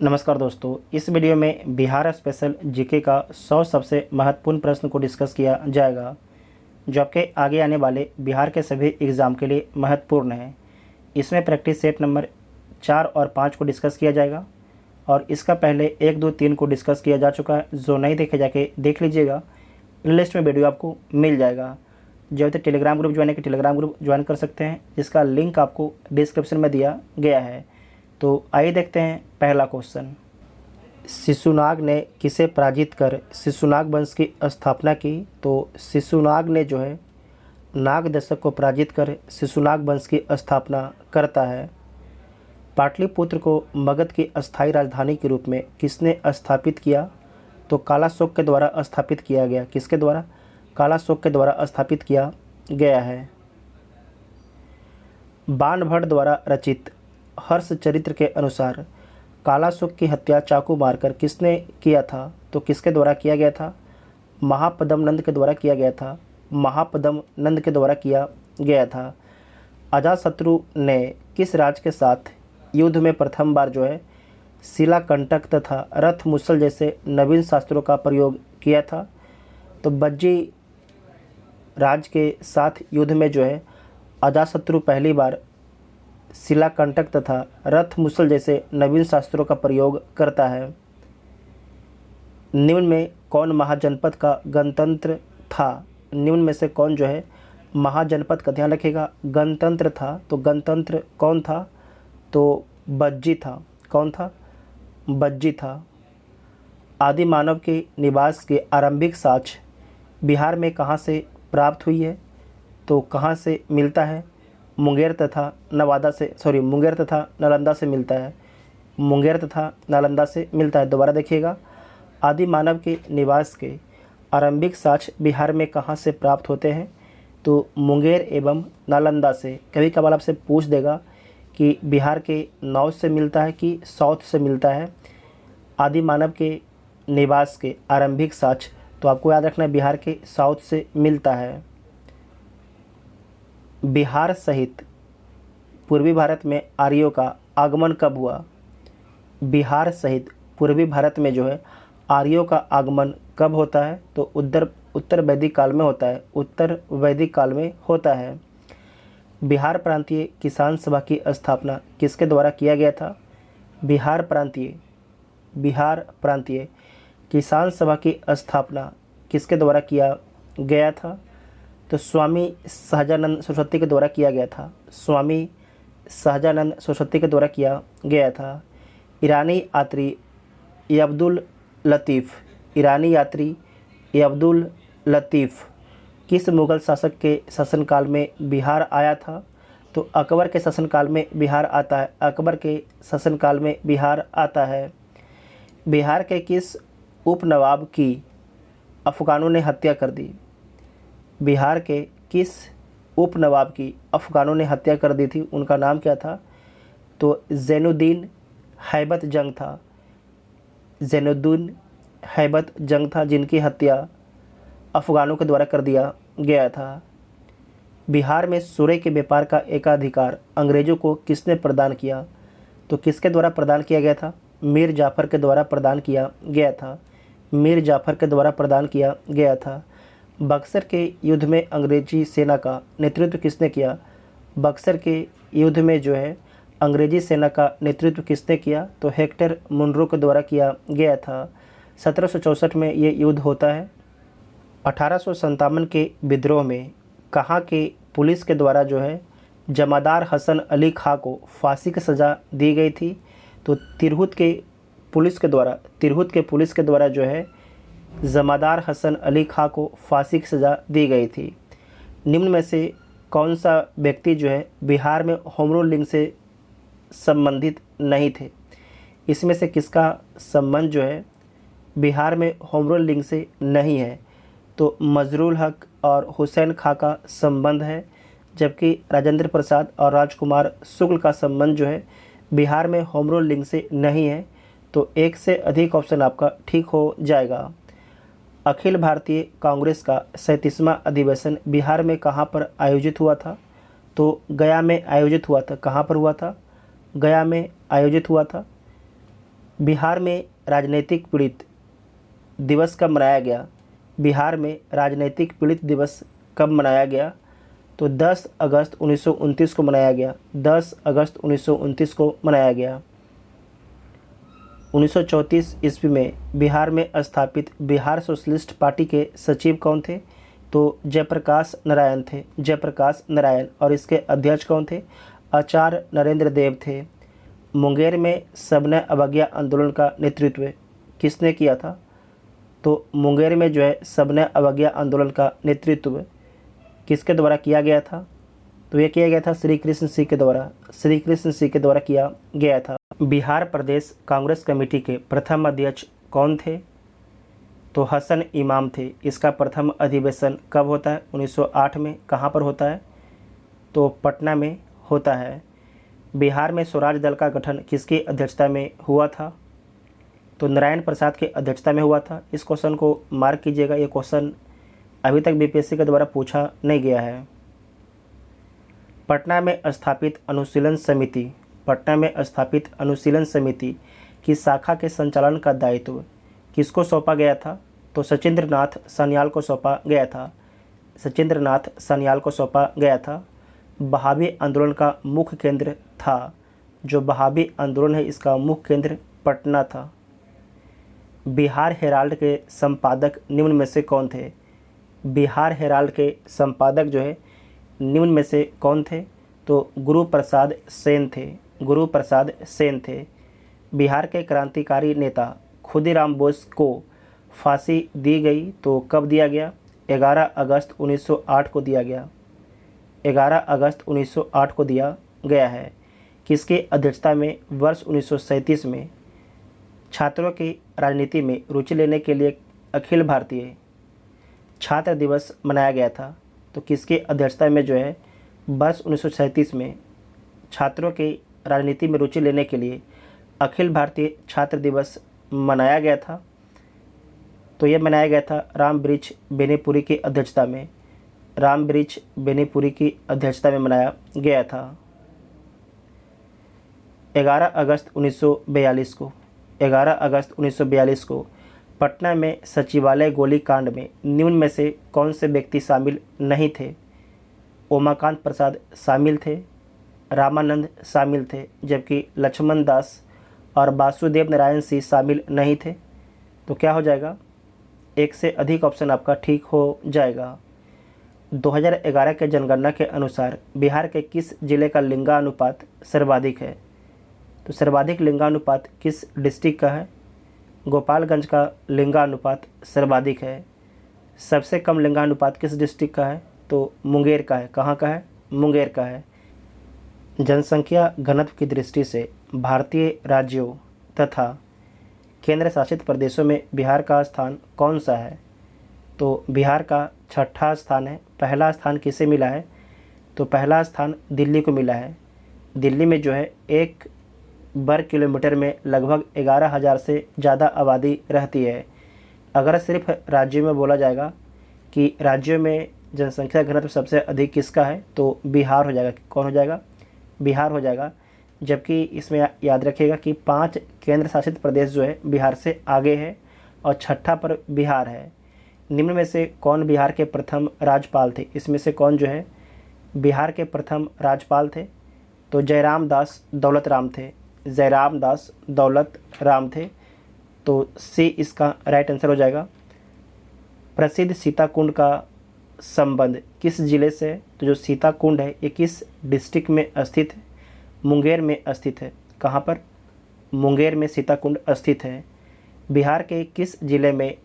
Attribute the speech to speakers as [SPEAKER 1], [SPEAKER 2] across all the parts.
[SPEAKER 1] नमस्कार दोस्तों, इस वीडियो में बिहार स्पेशल जीके का 100 सबसे महत्वपूर्ण प्रश्न को डिस्कस किया जाएगा जो आपके आगे आने वाले बिहार के सभी एग्ज़ाम के लिए महत्वपूर्ण है। इसमें प्रैक्टिस सेट नंबर 4 और 5 को डिस्कस किया जाएगा और इसका पहले 1, 2, 3 को डिस्कस किया जा चुका है। जो नहीं देखे जाके देख लीजिएगा, लिस्ट में वीडियो आपको मिल जाएगा। जो तो टेलीग्राम ग्रुप ज्वाइन है कि टेलीग्राम ग्रुप ज्वाइन कर सकते हैं, जिसका लिंक आपको डिस्क्रिप्शन में दिया गया है। तो आइए देखते हैं पहला क्वेश्चन। शिशुनाग ने किसे पराजित कर शिशुनाग वंश की स्थापना की? तो शिशुनाग ने जो है नाग दशक को पराजित कर शिशुनाग वंश की स्थापना करता है। पाटलिपुत्र को मगध की अस्थायी राजधानी के रूप में किसने स्थापित किया? तो कालाशोक के द्वारा स्थापित किया गया। किसके द्वारा? कालाशोक के द्वारा स्थापित किया गया है। बाणभट्ट द्वारा रचित हर्ष चरित्र के अनुसार कालाशोक की हत्या चाकू मारकर किसने किया था? तो किसके द्वारा किया गया था? महापद्म नंद के द्वारा किया गया था। महापद्म नंद के द्वारा किया गया था। अजातशत्रु ने किस राज्य के साथ युद्ध में प्रथम बार जो है शिलाकंटक तथा रथ मुसल जैसे नवीन शास्त्रों का प्रयोग किया था? तो बज्जी राज्य के साथ युद्ध में जो है अजातशत्रु पहली बार शिलाकंटक तथा रथ मुसल जैसे नवीन शास्त्रों का प्रयोग करता है। निम्न में कौन महाजनपद का गणतंत्र था? निम्न में से कौन जो है महाजनपद का, ध्यान रखिएगा, गणतंत्र था? तो गणतंत्र कौन था? तो बज्जी था। कौन था? बज्जी था। आदि मानव के निवास के आरंभिक साक्ष्य बिहार में कहाँ से प्राप्त हुई है? तो कहाँ से मिलता है? मुंगेर तथा नालंदा से मिलता है। मुंगेर तथा नालंदा से मिलता है। दोबारा देखिएगा, आदि मानव के निवास के आरंभिक साक्ष्य बिहार में कहाँ से प्राप्त होते हैं? तो मुंगेर एवं नालंदा से। कभी कभार आपसे पूछ देगा कि बिहार के नॉर्थ से मिलता है कि साउथ से मिलता है आदि मानव के निवास के आरंभिक साक्ष्य, तो आपको याद रखना है बिहार के साउथ से मिलता है। बिहार सहित पूर्वी भारत में आर्यों का आगमन कब हुआ? बिहार सहित पूर्वी भारत में जो है आर्यों का आगमन कब होता है? तो उत्तर वैदिक काल में होता है। उत्तर वैदिक काल में होता है। बिहार प्रांतीय किसान सभा की स्थापना किसके द्वारा किया गया था? बिहार प्रांतीय किसान सभा की स्थापना किसके द्वारा किया गया था? तो स्वामी सहजानंद सरस्वती के द्वारा किया गया था। स्वामी सहजानंद सरस्वती के द्वारा किया गया था। ईरानी यात्री अब्दुल लतीफ़ किस मुग़ल शासक के शासनकाल में बिहार आया था? तो अकबर के शासनकाल में बिहार आता है। अकबर के शासनकाल में बिहार आता है। बिहार के किस उपनवाब की अफ़गानों ने हत्या कर दी? बिहार के किस उपनवाब की अफ़गानों ने हत्या कर दी थी? उनका नाम क्या था? तो ज़ैनुद्दीन हैबत जंग था। ज़ैनुद्दीन हैबत जंग था, जिनकी हत्या अफ़गानों के द्वारा कर दिया गया था। बिहार में सुरे के व्यापार का एकाधिकार अंग्रेज़ों को किसने प्रदान किया? तो किसके द्वारा प्रदान किया गया था? मीर जाफ़र के द्वारा प्रदान किया गया था। मीर जाफ़र के द्वारा प्रदान किया गया था। बक्सर के युद्ध में अंग्रेजी सेना का नेतृत्व किसने किया? बक्सर के युद्ध में जो है अंग्रेजी सेना का नेतृत्व किसने किया? तो हेक्टर मुनरो के द्वारा किया गया था। 1764 में ये युद्ध होता है। 1857 के विद्रोह में कहाँ के पुलिस के द्वारा जो है जमादार हसन अली खां को फांसी की सज़ा दी गई थी? तो तिरहुत के पुलिस के द्वारा जो है जमादार हसन अली खां को फांसी की सज़ा दी गई थी। निम्न में से कौन सा व्यक्ति जो है बिहार में होम रूल लिंग से संबंधित नहीं थे? इसमें से किसका संबंध जो है बिहार में होम रूल लिंग से नहीं है? तो मजरूल हक और हुसैन खां का संबंध है, जबकि राजेंद्र प्रसाद और राजकुमार शुक्ल का संबंध जो है बिहार में होम रूल लिंग से नहीं है। तो एक से अधिक ऑप्शन आपका ठीक हो जाएगा। अखिल भारतीय कांग्रेस का 37वां अधिवेशन बिहार में कहाँ पर आयोजित हुआ था? तो गया में आयोजित हुआ था। कहाँ पर हुआ था? गया में आयोजित हुआ था। बिहार में राजनीतिक पीड़ित दिवस कब मनाया गया? बिहार में राजनीतिक पीड़ित दिवस कब मनाया गया? तो 10 अगस्त 1929 को मनाया गया। 10 अगस्त 1929 को मनाया गया। 1934 ईस्वी में बिहार में स्थापित बिहार सोशलिस्ट पार्टी के सचिव कौन थे? तो जयप्रकाश नारायण थे। जयप्रकाश नारायण। और इसके अध्यक्ष कौन थे? आचार्य नरेंद्र देव थे। मुंगेर में सविनय अवज्ञा आंदोलन का नेतृत्व किसने किया था? तो मुंगेर में जो है सविनय अवज्ञा आंदोलन का नेतृत्व किसके द्वारा किया गया था? तो ये किया गया था श्री कृष्ण सिंह के द्वारा। श्री कृष्ण सिंह के द्वारा किया गया था। बिहार प्रदेश कांग्रेस कमेटी के प्रथम अध्यक्ष कौन थे? तो हसन इमाम थे। इसका प्रथम अधिवेशन कब होता है? 1908 में। कहाँ पर होता है? तो पटना में होता है। बिहार में स्वराज दल का गठन किसकी अध्यक्षता में हुआ था? तो नारायण प्रसाद की अध्यक्षता में हुआ था। इस क्वेश्चन को मार्क कीजिएगा, ये क्वेश्चन अभी तक बीपीएससी के द्वारा पूछा नहीं गया है। पटना में स्थापित अनुशीलन समिति, पटना में स्थापित अनुशीलन समिति की शाखा के संचालन का दायित्व किसको सौंपा गया था? तो सचिंद्र नाथ सान्याल को सौंपा गया था। सचिंद्र नाथ सान्याल को सौंपा गया था। बहावी आंदोलन का मुख्य केंद्र था, जो बहावी आंदोलन है इसका मुख्य केंद्र पटना था। बिहार हेराल्ड के संपादक निम्न में से कौन थे? बिहार हेराल्ड के संपादक जो है निम्न में से कौन थे? तो गुरु प्रसाद सेन थे। गुरु प्रसाद सेन थे। बिहार के क्रांतिकारी नेता खुदीराम बोस को फांसी दी गई तो कब दिया गया? 11 अगस्त 1908 को दिया गया। 11 अगस्त 1908 को दिया गया है। किसकी अध्यक्षता में वर्ष 1937 में छात्रों की राजनीति में रुचि लेने के लिए अखिल भारतीय छात्र दिवस मनाया गया था? तो किसकी अध्यक्षता में जो है वर्ष 1937 में छात्रों की राजनीति में रुचि लेने के लिए अखिल भारतीय छात्र दिवस मनाया गया था? तो यह मनाया गया था राम वृक्ष बेनीपुरी की अध्यक्षता में। राम वृक्ष बेनीपुरी की अध्यक्षता में मनाया गया था। 11 अगस्त 1942 को 11 अगस्त 1942 को पटना में सचिवालय गोलीकांड में निम्न में से कौन से व्यक्ति शामिल नहीं थे? उमाकांत प्रसाद शामिल थे, रामानंद शामिल थे, जबकि लक्ष्मण दास और वासुदेव नारायण सिंह शामिल नहीं थे। तो क्या हो जाएगा? एक से अधिक ऑप्शन आपका ठीक हो जाएगा। 2011 के जनगणना के अनुसार बिहार के किस जिले का लिंगानुपात सर्वाधिक है? तो सर्वाधिक लिंगानुपात किस डिस्ट्रिक्ट का है? गोपालगंज का लिंगानुपात सर्वाधिक है। सबसे कम लिंगानुपात किस डिस्ट्रिक्ट का है? तो मुंगेर का है। कहाँ का है? मुंगेर का है। जनसंख्या घनत्व की दृष्टि से भारतीय राज्यों तथा केंद्र शासित प्रदेशों में बिहार का स्थान कौन सा है? तो बिहार का 6ठा स्थान है। पहला स्थान किसे मिला है? तो पहला स्थान दिल्ली को मिला है। दिल्ली में जो है 1 वर्ग किलोमीटर में लगभग 11,000 से ज़्यादा आबादी रहती है। अगर सिर्फ राज्यों में बोला जाएगा कि राज्यों में जनसंख्या घनत्व सबसे अधिक किसका है, तो बिहार हो जाएगा। कौन हो जाएगा? बिहार हो जाएगा। जबकि इसमें याद रखिएगा कि 5 केंद्र शासित प्रदेश जो है बिहार से आगे है और 6ठा पर बिहार है। निम्न में से कौन बिहार के प्रथम राज्यपाल थे? इसमें से कौन जो है बिहार के प्रथम राज्यपाल थे? तो जयराम दास दौलत राम थे। जयराम दास दौलत राम थे। तो सी इसका राइट आंसर हो जाएगा। प्रसिद्ध सीता कुंड का संबंध किस जिले से है? तो जो सीता कुंड है ये किस डिस्ट्रिक्ट में स्थित है? मुंगेर में स्थित है। कहाँ पर? मुंगेर में सीता कुंड स्थित है। बिहार के किस जिले में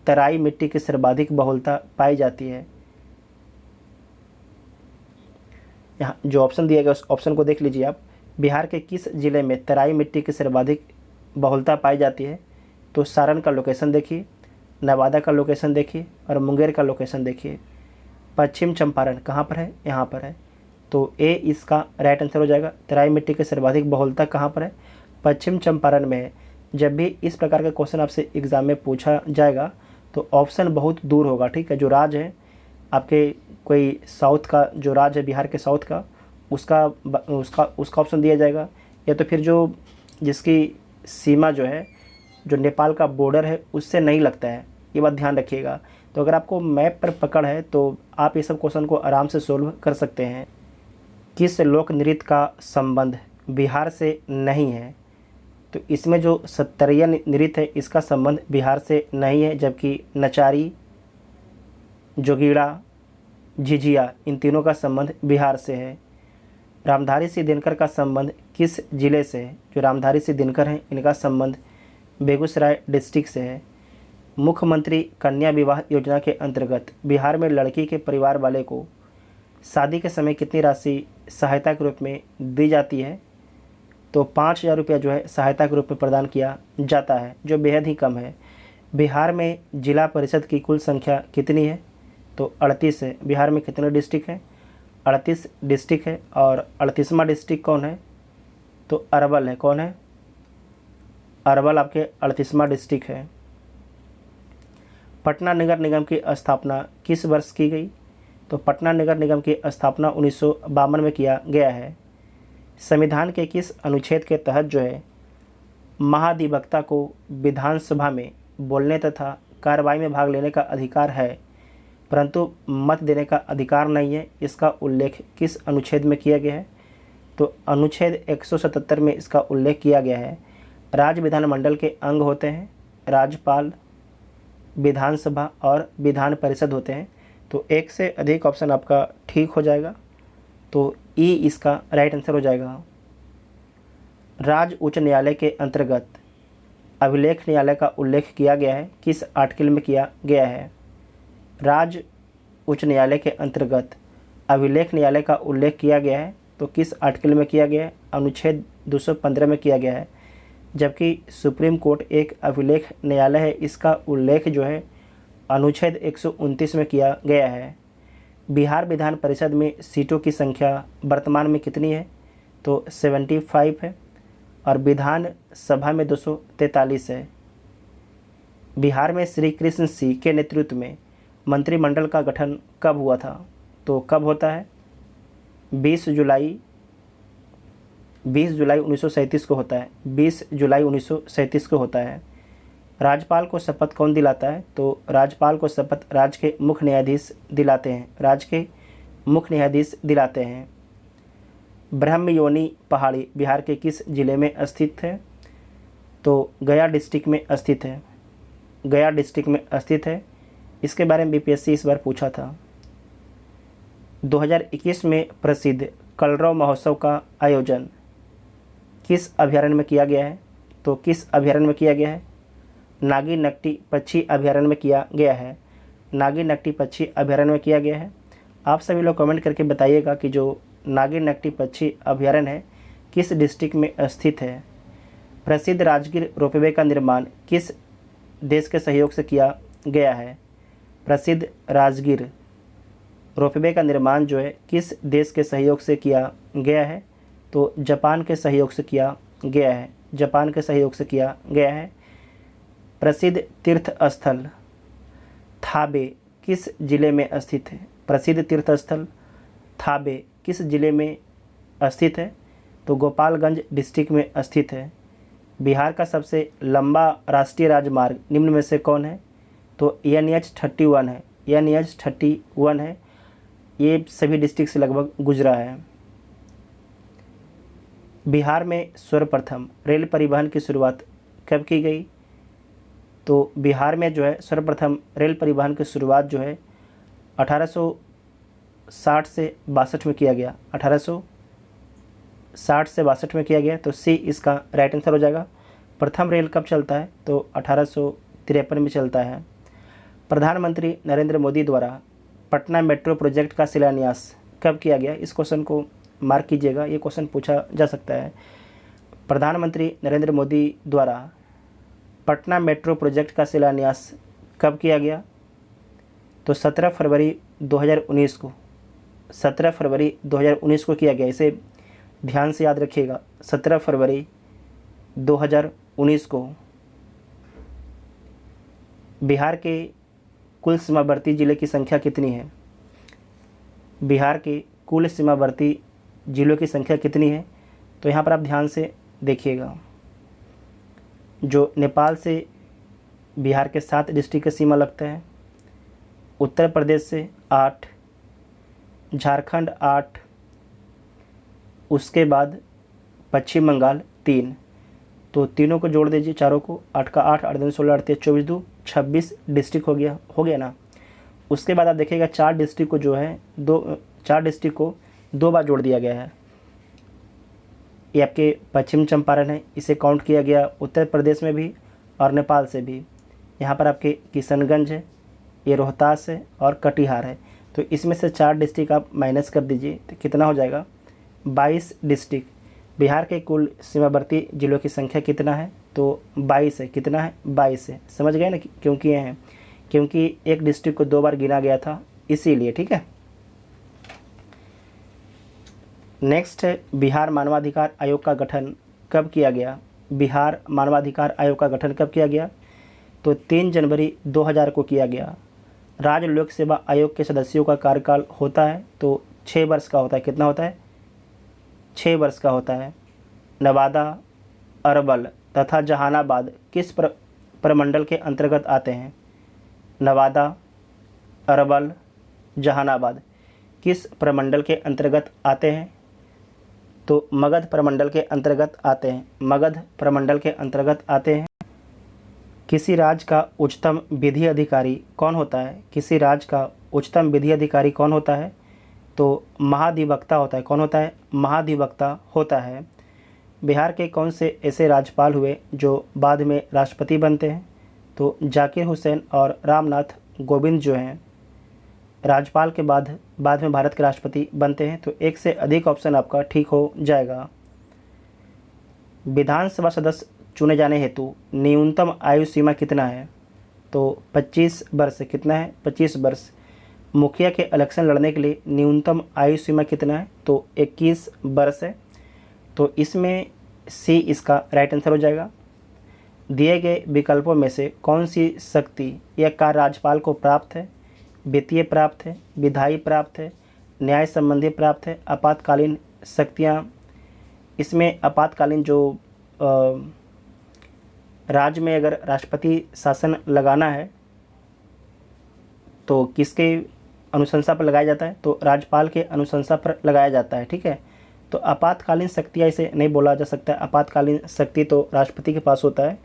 [SPEAKER 1] तराई मिट्टी की सर्वाधिक बहुलता पाई जाती है? यहाँ जो ऑप्शन दिया गया उस ऑप्शन को देख लीजिए आप। बिहार के किस जिले में तराई मिट्टी की सर्वाधिक बहुलता पाई जाती है? तो सारण का लोकेशन देखिए, नवादा का लोकेशन देखिए और मुंगेर का लोकेशन देखिए। पश्चिम चंपारण कहाँ पर है? यहाँ पर है। तो ए इसका राइट आंसर हो जाएगा। तराई मिट्टी की सर्वाधिक बहुलता कहाँ पर है? पश्चिम चंपारण में है। जब भी इस प्रकार का क्वेश्चन आपसे एग्जाम में पूछा जाएगा तो ऑप्शन बहुत दूर होगा, ठीक है। जो राज्य है आपके कोई साउथ का जो राज्य है बिहार के साउथ का उसका ऑप्शन दिया जाएगा, या तो फिर जो जिसकी सीमा जो है, जो नेपाल का बॉर्डर है, उससे नहीं लगता है। ये बात ध्यान रखिएगा। तो अगर आपको मैप पर पकड़ है तो आप ये सब क्वेश्चन को आराम से सोल्व कर सकते हैं। किस लोक नृत्य का संबंध बिहार से नहीं है? तो इसमें जो सत्तरिया नृत्य है, इसका संबंध बिहार से नहीं है, जबकि नचारी, जोगीड़ा, झिझिया, इन तीनों का संबंध बिहार से है। रामधारी सिंह दिनकर का संबंध किस जिले से है? जो रामधारी सिंह दिनकर हैं, इनका संबंध बेगूसराय डिस्ट्रिक्ट से है। मुख्यमंत्री कन्या विवाह योजना के अंतर्गत बिहार में लड़की के परिवार वाले को शादी के समय कितनी राशि सहायता के रूप में दी जाती है? तो 5,000 रुपया जो है सहायता के रूप में प्रदान किया जाता है, जो बेहद ही कम है। बिहार में जिला परिषद की कुल संख्या कितनी है? तो 38 है। बिहार में कितने डिस्ट्रिक्ट हैं? 38 डिस्ट्रिक्ट है। और 38वां डिस्ट्रिक्ट कौन है? तो अरवल है। कौन है? अरवल आपके 38वां डिस्ट्रिक्ट है। पटना नगर निगम की स्थापना किस वर्ष की गई? तो पटना नगर निगम की स्थापना 1952 में किया गया है। संविधान के किस अनुच्छेद के तहत जो है महाधिवक्ता को विधानसभा में बोलने तथा कार्रवाई में भाग लेने का अधिकार है, परंतु मत देने का अधिकार नहीं है? इसका उल्लेख किस अनुच्छेद में किया गया है? तो अनुच्छेद 177 में इसका उल्लेख किया गया है। राज्य विधानमंडल के अंग होते हैं राज्यपाल, विधानसभा और विधान परिषद होते हैं। तो एक से अधिक ऑप्शन आपका ठीक हो जाएगा। तो ई इसका राइट आंसर हो जाएगा। राज्य उच्च न्यायालय के अंतर्गत अभिलेख न्यायालय का उल्लेख किया गया है, किस आर्टिकल में किया गया है? राज्य उच्च न्यायालय के अंतर्गत अभिलेख न्यायालय का उल्लेख किया गया है, तो किस आर्टिकल में किया गया है? अनुच्छेद 215 में किया गया है। जबकि सुप्रीम कोर्ट एक अभिलेख न्यायालय है, इसका उल्लेख जो है अनुच्छेद 129 में किया गया है। बिहार विधान परिषद में सीटों की संख्या वर्तमान में कितनी है? तो 75 है। और विधान सभा में 243 है। बिहार में श्री कृष्ण सिंह के नेतृत्व में मंत्रिमंडल का गठन कब हुआ था? तो कब होता है? 20 जुलाई 1937 को होता है। 20 जुलाई 1937 को होता है। राज्यपाल को शपथ कौन दिलाता है? तो राज्यपाल को शपथ राज्य के मुख्य न्यायाधीश दिलाते हैं। राज्य के मुख्य न्यायाधीश दिलाते हैं। ब्रह्मयोनी पहाड़ी बिहार के किस जिले में स्थित है? तो गया डिस्ट्रिक्ट में स्थित है। गया डिस्ट्रिक्ट में स्थित है। इसके बारे में बीपीएससी इस बार पूछा था। 2021 में प्रसिद्ध कलरव महोत्सव का आयोजन किस अभयारण्य में किया गया है? तो किस अभयारण्य में किया गया है? नागी नकटी पक्षी अभयारण्य में किया गया है। नागी नकटी पक्षी अभयारण्य में किया गया है। आप सभी लोग कमेंट करके बताइएगा कि जो नागी नकटी पक्षी अभयारण्य है किस डिस्ट्रिक्ट में स्थित है। प्रसिद्ध राजगीर रोपवे का निर्माण किस देश के सहयोग से किया गया है? प्रसिद्ध राजगीर रोपवे का निर्माण जो है किस देश के सहयोग से किया गया है? तो जापान के सहयोग से किया गया है। जापान के सहयोग से किया गया है। प्रसिद्ध तीर्थ स्थल थाबे किस जिले में स्थित है? प्रसिद्ध तीर्थ स्थल थाबे किस जिले में स्थित है? तो गोपालगंज डिस्ट्रिक्ट में स्थित है। बिहार का सबसे लंबा राष्ट्रीय राजमार्ग निम्न में से कौन है? तो NH-31 है। NH-31 है। ये सभी डिस्ट्रिक्ट से लगभग गुजरा है। बिहार में सर्वप्रथम रेल परिवहन की शुरुआत कब की गई? तो बिहार में जो है सर्वप्रथम रेल परिवहन की शुरुआत जो है 1860 से 62 में किया गया। 1860 से 62 में किया गया। तो सी इसका राइट आंसर हो जाएगा। प्रथम रेल कब चलता है? तो 1853 में चलता है। प्रधानमंत्री नरेंद्र मोदी द्वारा पटना मेट्रो प्रोजेक्ट का शिलान्यास कब किया गया? इस क्वेश्चन को मार्क कीजिएगा, ये क्वेश्चन पूछा जा सकता है। प्रधानमंत्री नरेंद्र मोदी द्वारा पटना मेट्रो प्रोजेक्ट का शिलान्यास कब किया गया? तो 17 फरवरी 2019 को। 17 फरवरी 2019 को किया गया। इसे ध्यान से याद रखिएगा। 17 फरवरी 2019 को। बिहार के कुल सीमावर्ती जिले की संख्या कितनी है? बिहार के कुल सीमावर्ती जिलों की संख्या कितनी है? तो यहाँ पर आप ध्यान से देखिएगा। जो नेपाल से बिहार के 7 डिस्ट्रिक्ट की सीमा लगते हैं, उत्तर प्रदेश से 8, झारखंड 8, उसके बाद पश्चिम बंगाल 3, तो तीनों को जोड़ दीजिए, चारों को, 8 का 8, 8 दूनी 16, 8 24 2 26 डिस्ट्रिक्ट हो गया ना। उसके बाद आप देखिएगा 4 डिस्ट्रिक्ट को जो है 4 डिस्ट्रिक्ट को 2 बार जोड़ दिया गया है। ये आपके पश्चिम चंपारण है, इसे काउंट किया गया उत्तर प्रदेश में भी और नेपाल से भी। यहाँ पर आपके किशनगंज है, ये रोहतास है और कटिहार है। तो इसमें से 4 डिस्ट्रिक्ट आप माइनस कर दीजिए तो कितना हो जाएगा, 22 डिस्ट्रिक्ट। बिहार के कुल सीमावर्ती जिलों की संख्या कितना है, तो 22 है। कितना है, 22 है। समझ गए ना क्यों किए हैं, क्योंकि एक डिस्ट्रिक्ट को 2 बार गिना गया था इसीलिए। ठीक है, नेक्स्ट है बिहार मानवाधिकार आयोग का गठन कब किया गया। बिहार मानवाधिकार आयोग का गठन कब किया गया, तो 3 जनवरी 2000 को किया गया। राज्य लोक सेवा आयोग के सदस्यों का कार्यकाल होता है तो 6 वर्ष का होता है। कितना होता है, 6 वर्ष का होता है। नवादा, अरवल तथा जहानाबाद किस प्रमंडल के अंतर्गत आते हैं। नवादा, अरवल, जहानाबाद किस प्रमंडल के अंतर्गत आते हैं, तो मगध प्रमंडल के अंतर्गत आते हैं। मगध प्रमंडल के अंतर्गत आते हैं। किसी राज्य का उच्चतम विधि अधिकारी कौन होता है। किसी राज्य का उच्चतम विधि अधिकारी कौन होता है, तो महाधिवक्ता होता है। कौन होता है, महाधिवक्ता होता है। बिहार के कौन से ऐसे राज्यपाल हुए जो बाद में राष्ट्रपति बनते हैं, तो जाकिर हुसैन और रामनाथ कोविंद जो हैं राज्यपाल के बाद में भारत के राष्ट्रपति बनते हैं। तो एक से अधिक ऑप्शन आपका ठीक हो जाएगा। विधानसभा सदस्य चुने जाने हेतु न्यूनतम आयु सीमा कितना है, तो 25 वर्ष। कितना है, 25 वर्ष। मुखिया के इलेक्शन लड़ने के लिए न्यूनतम आयु सीमा कितना है, तो 21 वर्ष है। तो इसमें सी इसका राइट आंसर हो जाएगा। दिए गए विकल्पों में से कौन सी शक्ति या कार्य राज्यपाल को प्राप्त है। वित्तीय प्राप्त है, विधायी प्राप्त है, न्याय संबंधी प्राप्त है, आपातकालीन शक्तियाँ। इसमें आपातकालीन जो राज्य में अगर राष्ट्रपति शासन लगाना है तो किसके अनुशंसा पर लगाया जाता है, तो राज्यपाल के अनुशंसा पर लगाया जाता है। ठीक है, तो आपातकालीन शक्तियाँ इसे नहीं बोला जा सकता है। आपातकालीन शक्ति तो राष्ट्रपति के पास होता है।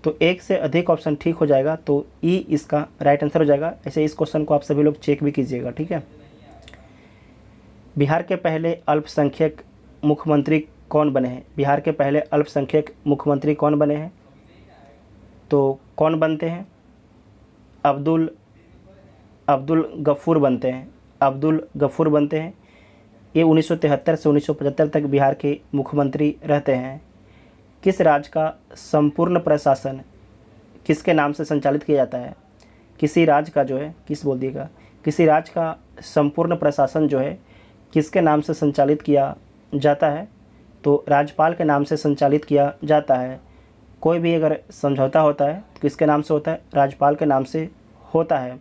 [SPEAKER 1] तो एक से अधिक ऑप्शन ठीक हो जाएगा, तो ई इसका राइट आंसर हो जाएगा। ऐसे इस क्वेश्चन को आप सभी लोग चेक भी कीजिएगा। ठीक है, बिहार के पहले अल्पसंख्यक मुख्यमंत्री कौन बने हैं। बिहार के पहले अल्पसंख्यक मुख्यमंत्री कौन बने हैं, तो कौन बनते हैं, अब्दुल गफूर बनते हैं। अब्दुल गफूर बनते हैं। ये 1973 से 1975 तक बिहार के मुख्यमंत्री रहते हैं। किस राज्य का संपूर्ण प्रशासन किसके नाम से संचालित किया जाता है। किसी राज्य का जो है, किसी राज्य का संपूर्ण प्रशासन जो है किसके नाम से संचालित किया जाता है, तो राज्यपाल के नाम से संचालित किया जाता है। कोई भी अगर समझौता होता है तो किसके नाम से होता है, राज्यपाल के नाम से होता है।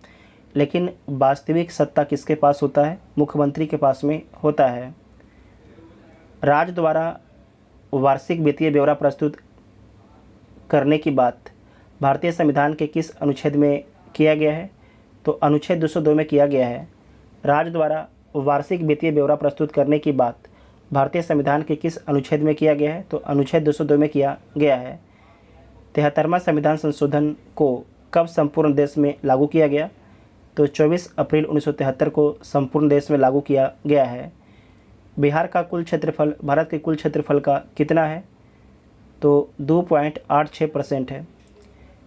[SPEAKER 1] लेकिन वास्तविक सत्ता किसके पास होता है, मुख्यमंत्री के पास में होता है। राज्य द्वारा वार्षिक वित्तीय ब्यौरा प्रस्तुत करने की बात भारतीय संविधान के किस अनुच्छेद में किया गया है, तो अनुच्छेद 202 में किया गया है। राज्य द्वारा वार्षिक वित्तीय ब्यौरा प्रस्तुत करने की बात भारतीय संविधान के किस अनुच्छेद में किया गया है, तो अनुच्छेद 202 में किया गया है। 73वां संविधान संशोधन को कब संपूर्ण देश में लागू किया गया, तो 24 अप्रैल 1973 को संपूर्ण देश में लागू किया गया है। बिहार का कुल क्षेत्रफल भारत के कुल क्षेत्रफल का कितना है, तो 2.86% है।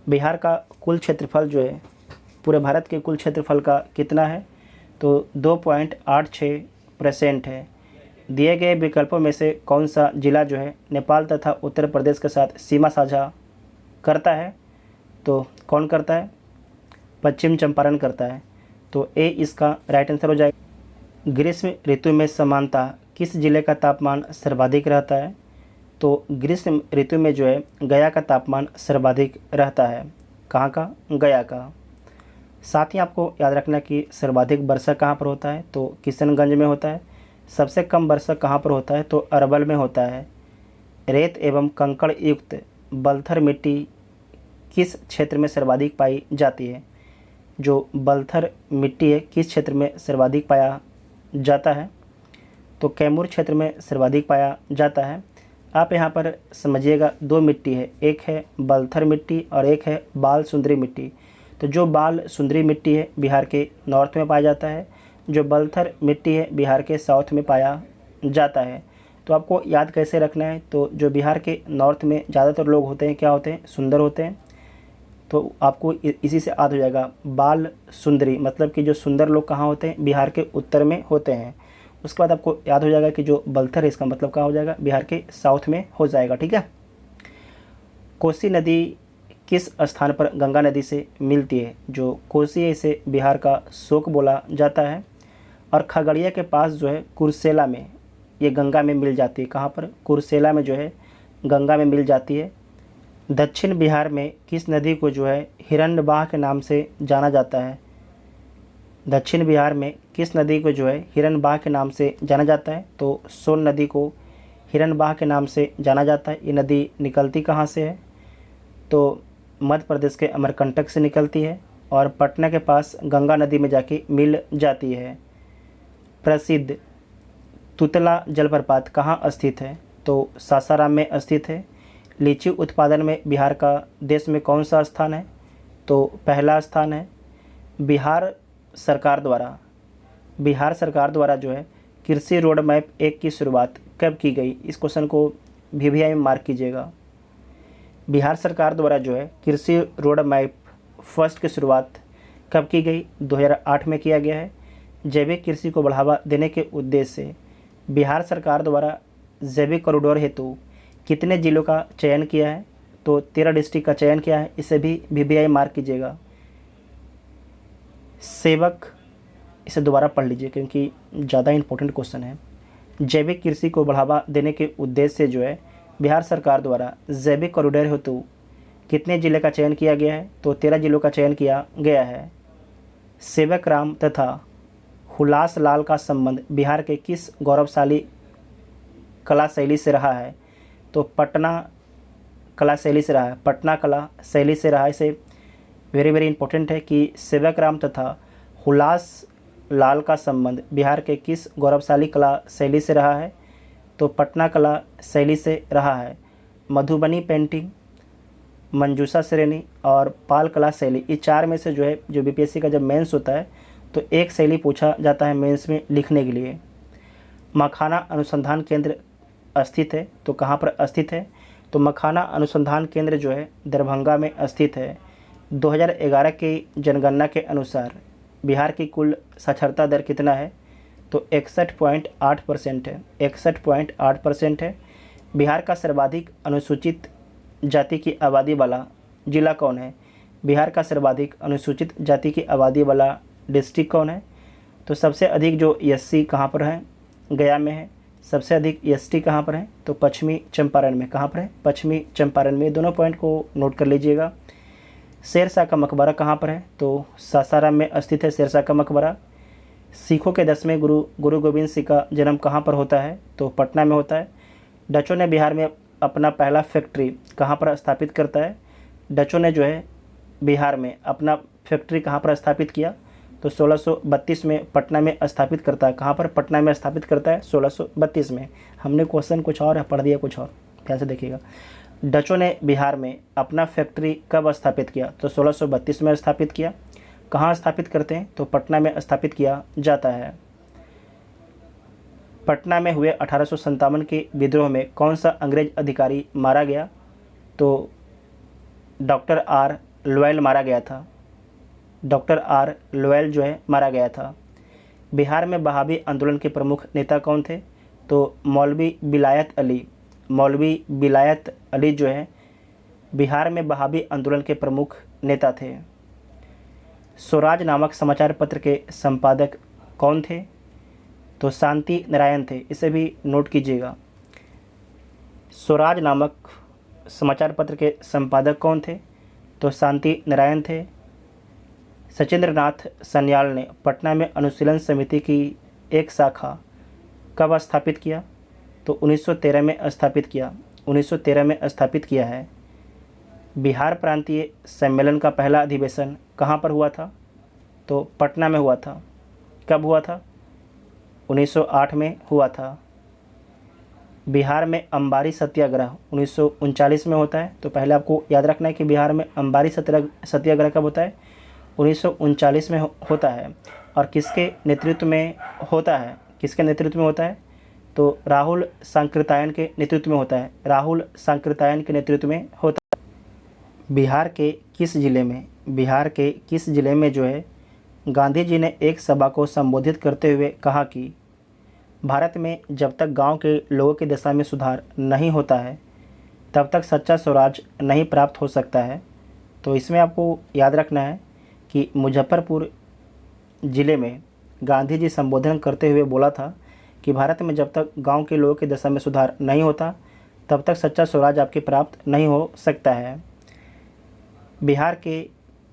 [SPEAKER 1] बिहार का कुल क्षेत्रफल जो है पूरे भारत के कुल क्षेत्रफल का कितना है, तो 2.86% है। दिए गए विकल्पों में से कौन सा जिला जो है नेपाल तथा उत्तर प्रदेश के साथ सीमा साझा करता है, तो कौन करता है, पश्चिम चंपारण करता है। तो ए इसका राइट आंसर हो जाएगा। ग्रीष्म ऋतु में समानतः किस जिले का तापमान सर्वाधिक रहता है, तो ग्रीष्म ऋतु में जो है गया का तापमान सर्वाधिक रहता है। कहाँ का, गया का। साथ ही आपको याद रखना कि सर्वाधिक वर्षा कहाँ पर होता है, तो किशनगंज में होता है। सबसे कम वर्षा कहाँ पर होता है, तो अरवल में होता है। रेत एवं कंकड़ युक्त बलथर मिट्टी किस क्षेत्र में सर्वाधिक पाई जाती है? जो बलथर मिट्टी है किस क्षेत्र में सर्वाधिक पाया जाता है? तो कैमूर क्षेत्र में सर्वाधिक पाया जाता है। आप यहाँ पर समझिएगा, दो मिट्टी है, एक है बलथर मिट्टी और एक है बाल सुंदरी मिट्टी। तो जो बाल सुंदरी मिट्टी है बिहार के नॉर्थ में पाया जाता है, जो बलथर मिट्टी है बिहार के साउथ में पाया जाता है। तो आपको याद कैसे रखना है? तो जो बिहार के नॉर्थ में ज़्यादातर लोग होते हैं क्या होते हैं? सुंदर होते हैं। तो आपको इसी से याद हो जाएगा, बाल सुंदरी मतलब कि जो सुंदर लोग कहाँ होते हैं? बिहार के उत्तर में होते हैं। उसके बाद आपको याद हो जाएगा कि जो बलथर है इसका मतलब कहाँ हो जाएगा? बिहार के साउथ में हो जाएगा। ठीक है। कोसी नदी किस स्थान पर गंगा नदी से मिलती है? जो कोसी है इसे बिहार का शोक बोला जाता है। और खगड़िया के पास जो है कुर्सेला में ये गंगा में मिल जाती है। कहाँ पर? कुर्सेला में जो है गंगा में मिल जाती है। दक्षिण बिहार में किस नदी को जो है हिरण्यवाह के नाम से जाना जाता है? दक्षिण बिहार में किस नदी को जो है हिरण्यवाह के नाम से जाना जाता है? तो सोन नदी को हिरण्यवाह के नाम से जाना जाता है। ये नदी निकलती कहाँ से है? तो मध्य प्रदेश के अमरकंटक से निकलती है और पटना के पास गंगा नदी में जाके मिल जाती है। प्रसिद्ध तुतला जलप्रपात कहाँ स्थित है? तो सासाराम में स्थित है। लीची उत्पादन में बिहार का देश में कौन सा स्थान है? तो पहला स्थान है। बिहार सरकार द्वारा जो है कृषि रोड मैप 1 की शुरुआत कब की गई? इस क्वेश्चन को VVI में मार्क कीजिएगा। बिहार सरकार द्वारा जो है कृषि रोड मैप फर्स्ट की शुरुआत कब की गई? 2008 में किया गया है। जैविक कृषि को बढ़ावा देने के उद्देश्य से बिहार सरकार द्वारा जैविक कॉरिडोर हेतु कितने जिलों का चयन किया है? तो 13 डिस्ट्रिक्ट का चयन किया है। इसे भी VVI मार्क कीजिएगा। सेवक, इसे दोबारा पढ़ लीजिए क्योंकि ज़्यादा इंपॉर्टेंट क्वेश्चन है। जैविक कृषि को बढ़ावा देने के उद्देश्य से जो है बिहार सरकार द्वारा जैविक कॉरिडोर हेतु कितने जिले का चयन किया गया है? तो 13 जिलों का चयन किया गया है। सेवक राम तथा हुलास लाल का संबंध बिहार के किस गौरवशाली कला शैली से रहा है? तो पटना कला शैली से रहा है। पटना कला शैली से रहा है। इसे वेरी वेरी इंपॉर्टेंट है कि सेवक राम तथा हुलास लाल का संबंध बिहार के किस गौरवशाली कला शैली से रहा है? तो पटना कला शैली से रहा है। मधुबनी पेंटिंग, मंजूषा श्रेणी और पाल कला शैली, ये 4 में से जो है जो BPSC का जब मेंस होता है तो एक शैली पूछा जाता है मेंस में लिखने के लिए। मखाना अनुसंधान केंद्र स्थित है। तो कहाँ पर स्थित है? तो मखाना अनुसंधान केंद्र जो है दरभंगा में स्थित है। 2011 की जनगणना के अनुसार बिहार की कुल साक्षरता दर कितना है? तो 61.8% है। 61.8% है। बिहार का सर्वाधिक अनुसूचित जाति की आबादी वाला जिला कौन है? बिहार का सर्वाधिक अनुसूचित जाति की आबादी वाला डिस्ट्रिक्ट कौन है? तो सबसे अधिक जो SC कहाँ पर है? गया में है। सबसे अधिक ST कहाँ पर है? तो पश्चिमी चंपारण में। कहाँ पर है? पश्चिमी चंपारण में। दोनों पॉइंट को नोट कर लीजिएगा। शेरशाह का मकबरा कहाँ पर है? तो सासाराम में स्थित है शेरशाह का मकबरा। सिखों के 10वें गुरु गोविंद सिंह का जन्म कहाँ पर होता है? तो पटना में होता है। डचों ने बिहार में अपना पहला फैक्ट्री कहाँ पर स्थापित करता है? डचों ने जो है बिहार में अपना फैक्ट्री कहाँ पर स्थापित किया? तो 1632 में पटना में स्थापित करता है। कहाँ पर? पटना में स्थापित करता है 1632 में। हमने क्वेश्चन कुछ और है, पढ़ दिया कुछ और, ध्यान से देखिएगा। डचों ने बिहार में अपना फैक्ट्री कब स्थापित किया? तो 1632 में स्थापित किया। कहाँ स्थापित करते हैं? तो पटना में स्थापित किया जाता है। पटना में हुए 1857 के विद्रोह में कौन सा अंग्रेज अधिकारी मारा गया? तो डॉक्टर R लोवेल मारा गया था। डॉक्टर R लोवेल जो है मारा गया था। बिहार में बहावी आंदोलन के प्रमुख नेता कौन थे? तो मौलवी विलायत अली। मौलवी विलायत अली जो है बिहार में बहावी आंदोलन के प्रमुख नेता थे। स्वराज नामक समाचार पत्र के संपादक कौन थे? तो शांति नारायण थे। इसे भी नोट कीजिएगा। स्वराज नामक समाचार पत्र के संपादक कौन थे? तो शांति नारायण थे। सचिंद्र नाथ सन्याल ने पटना में अनुशीलन समिति की एक शाखा कब स्थापित किया? तो 1913 में स्थापित किया। 1913 में स्थापित किया है। बिहार प्रांतीय सम्मेलन का पहला अधिवेशन कहाँ पर हुआ था? तो पटना में हुआ था। कब हुआ था? 1908 में हुआ था। बिहार में अंबारी सत्याग्रह 1939 में होता है। तो पहले आपको याद रखना है कि बिहार में अंबारी सत्याग्रह कब होता है? 1939 में होता है। और किसके नेतृत्व में होता है? किसके नेतृत्व में होता है? तो राहुल सांकृत्यायन के नेतृत्व में होता है। राहुल सांकृत्यायन के नेतृत्व में होता है। बिहार के किस जिले में जो है गांधी जी ने एक सभा को संबोधित करते हुए कहा कि भारत में जब तक गांव के लोगों की दशा में सुधार नहीं होता है तब तक सच्चा स्वराज नहीं प्राप्त हो सकता है। तो इसमें आपको याद रखना है कि मुजफ्फरपुर ज़िले में गांधी जी संबोधन करते हुए बोला था कि भारत में जब तक गांव के लोगों की दशा में सुधार नहीं होता तब तक सच्चा स्वराज आपके प्राप्त नहीं हो सकता है। बिहार के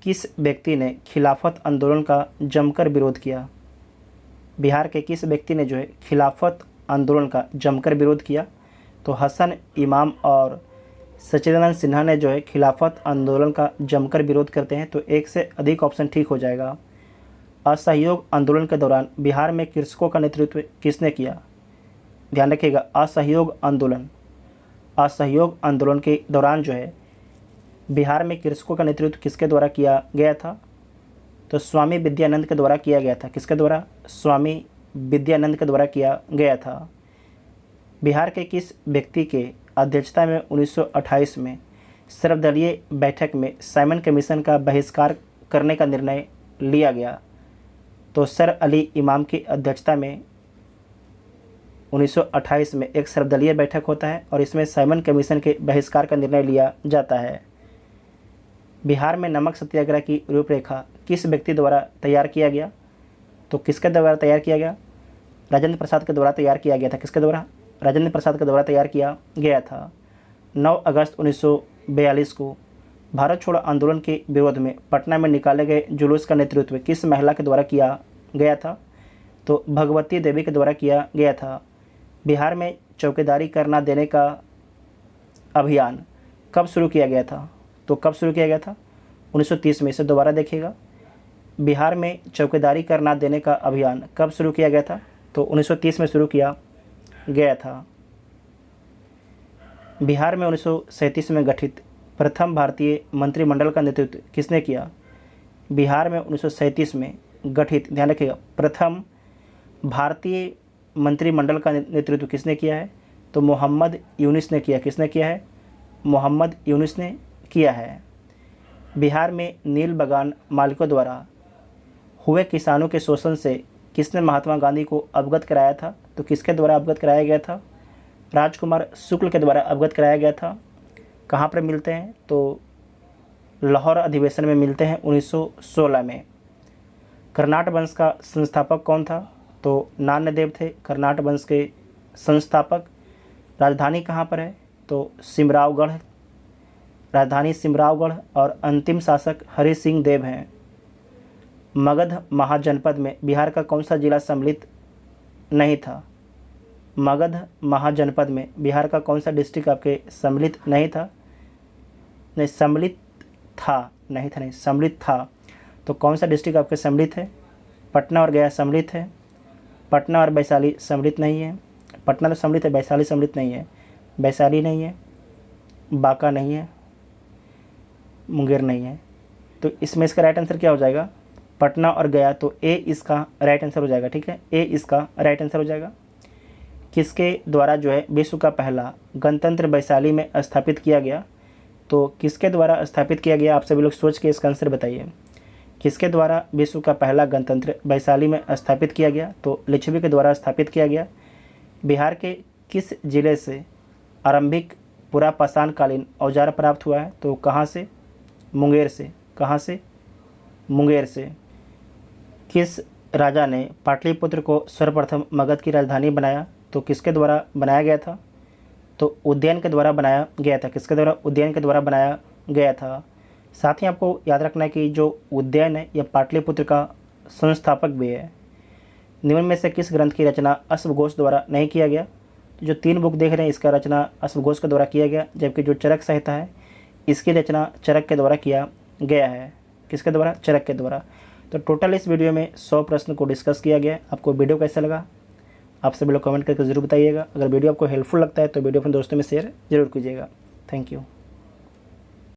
[SPEAKER 1] किस व्यक्ति ने खिलाफत आंदोलन का जमकर विरोध किया? बिहार के किस व्यक्ति ने जो है खिलाफत आंदोलन का जमकर विरोध किया? तो हसन इमाम और सच्चिदानंद सिन्हा ने जो है खिलाफत आंदोलन का जमकर विरोध करते हैं। तो एक से अधिक ऑप्शन ठीक हो जाएगा। असहयोग आंदोलन के दौरान बिहार में कृषकों का नेतृत्व किसने किया? ध्यान रखिएगा, असहयोग आंदोलन के दौरान जो है बिहार में कृषकों का नेतृत्व किसके द्वारा किया गया था? तो स्वामी विद्यानंद के द्वारा किया गया था। किसके द्वारा? स्वामी विद्यानंद के द्वारा किया गया था। बिहार के किस व्यक्ति के अध्यक्षता में 1928 में सर्वदलीय बैठक में साइमन कमीशन का बहिष्कार करने का निर्णय लिया गया? तो सर अली इमाम की अध्यक्षता में 1928 में एक सर्वदलीय बैठक होता है और इसमें साइमन कमीशन के बहिष्कार का निर्णय लिया जाता है। बिहार में नमक सत्याग्रह की रूपरेखा किस व्यक्ति द्वारा तैयार किया गया? तो किसके द्वारा तैयार किया गया? राजेंद्र प्रसाद के द्वारा तैयार किया गया था। किसके द्वारा? राजेंद्र प्रसाद के द्वारा तैयार किया गया था। 9 अगस्त 1942 को भारत छोड़ो आंदोलन के विरोध में पटना में निकाले गए जुलूस का नेतृत्व किस महिला के द्वारा किया गया था? तो भगवती देवी के द्वारा किया गया था। बिहार में चौकीदारी करना देने का अभियान कब शुरू किया गया था? तो कब शुरू किया गया था? 1930 में। इसे दोबारा देखिएगा, बिहार में चौकीदारी करना देने का अभियान कब शुरू किया गया था? तो 1930 में शुरू किया गया था। बिहार में 1937 में गठित प्रथम भारतीय मंत्रिमंडल का नेतृत्व किसने किया? बिहार में 1937 में गठित, ध्यान रखिएगा, प्रथम भारतीय मंत्रिमंडल का नेतृत्व किसने किया है? तो मोहम्मद यूनुस ने किया। किसने किया है? मोहम्मद यूनुस ने किया है। बिहार में नील बगान मालिकों द्वारा हुए किसानों के शोषण से किसने महात्मा गांधी को अवगत कराया था? तो किसके द्वारा अवगत कराया गया था? राजकुमार शुक्ल के द्वारा अवगत कराया गया था। कहाँ पर मिलते हैं? तो लाहौर अधिवेशन में मिलते हैं 1916 में। कर्नाट वंश का संस्थापक कौन था? तो नान्यदेव थे कर्नाट वंश के संस्थापक। राजधानी कहाँ पर है? तो सिमरावगढ़, राजधानी सिमरावगढ़। और अंतिम शासक हरि सिंह देव हैं। मगध महाजनपद में बिहार का कौन सा जिला सम्मिलित नहीं था? मगध महाजनपद में बिहार का कौन सा डिस्ट्रिक्ट आपके सम्मिलित नहीं था? नहीं, सम्मिलित था, नहीं था, नहीं, सम्मिलित था। तो कौन सा डिस्ट्रिक्ट आपके सम्मिलित है? पटना और गया सम्मिलित है। पटना और वैशाली सम्मिलित नहीं है। पटना तो सम्मिलित है, वैशाली सम्मिलित नहीं है। वैशाली नहीं है, बांका नहीं है, मुंगेर नहीं है। तो इसमें इसका राइट आंसर क्या हो जाएगा? पटना और गया। तो ए इसका राइट आंसर हो जाएगा। ठीक है, ए इसका राइट आंसर हो जाएगा। किसके द्वारा जो है विश्व का पहला गणतंत्र वैशाली में स्थापित किया गया? तो किसके द्वारा स्थापित किया गया? आप सभी लोग सोच के इसका आंसर बताइए। किसके द्वारा विश्व का पहला गणतंत्र वैशाली में स्थापित किया गया? तो लिच्छवी के द्वारा स्थापित किया गया। बिहार के किस जिले से आरंभिक पूरा पाषाणकालीन औजार प्राप्त हुआ है? तो कहाँ से? मुंगेर से। कहाँ से? मुंगेर से। किस राजा ने पाटलिपुत्र को सर्वप्रथम मगध की राजधानी बनाया? तो किसके द्वारा बनाया गया था? तो उदयन के द्वारा बनाया गया था। किसके द्वारा? उदयन के द्वारा बनाया गया था। साथ ही आपको याद रखना है कि जो उदयन है यह पाटलिपुत्र का संस्थापक भी है। निम्न में से किस ग्रंथ की रचना अश्वघोष द्वारा नहीं किया गया? तो जो 3 बुक देख रहे हैं इसका रचना अश्वघोष के द्वारा किया गया, जबकि जो चरक संहिता है इसकी रचना चरक के द्वारा किया गया है। किसके द्वारा? चरक के द्वारा। तो टोटल इस वीडियो में 100 प्रश्न को डिस्कस किया गया। आपको वीडियो कैसा लगा आप सभी लोग कमेंट करके ज़रूर बताइएगा। अगर वीडियो आपको हेल्पफुल लगता है तो वीडियो अपने दोस्तों में शेयर जरूर कीजिएगा। Thank you.